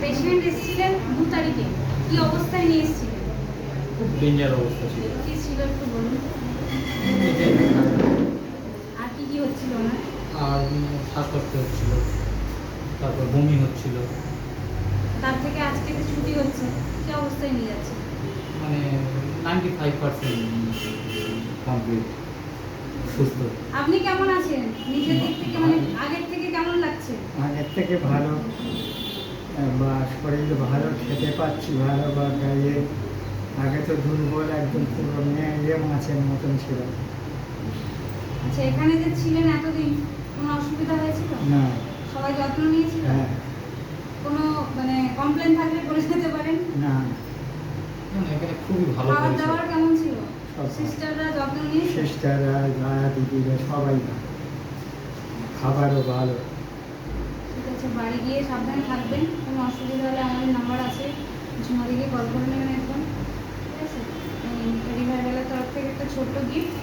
Patient এসেছিলেন 2 তারিখে, কি অবস্থায় নিয়ে এসেছিলেন? খুব ডেঞ্জার অবস্থা ছিল। কি ছিল একটু বলুন। আর কি কি হচ্ছিল ওনার? আর শ্বাসকষ্ট হচ্ছিল, তারপর বমি হচ্ছিল, তার থেকে আজকে যে ছুটি হচ্ছে, কি অবস্থায় নিয়ে যাচ্ছে? মানে 95% কমপ্লিট সুস্থ। আপনি কেমন আছেন নিজের দিক থেকে, মানে আগের থেকে কেমন লাগছে? আগের থেকে ভালো, বা শরীর ভালো, খেতে পাচ্ছি ভালো, বা গায়ে আগে তো দুর্বল একদম পুরো মেয়ে মাছের মতন ছিল। আচ্ছা, এখানে যে ছিলেন এতদিন কোনো অসুবিধা হয়েছিল? না। সবাই যত্ন নিয়েছিল? হ্যাঁ। কোনো মানে কমপ্লেন থাকলে বলে যেতে পারেন? না। এখানে খুবই ভালো খাবার পরিষেবা। দাবার কেমন ছিল? সব ভালো। সিস্টাররা যত্ন নিয়েছে? সিস্টাররা, দাদা, দিদিরা সবাই ভালো, খাবারও ভালো। ঠিক আছে, বাড়ি গিয়ে সাবধানে থাকবেন। কোনো অসুবিধা হলে আমাদের নাম্বার আছে, ঝুমাদিকে কল করে নেবেন একদম। ঠিক আছে, রিভাইভালের তরফ থেকে একটা ছোট্ট গিফট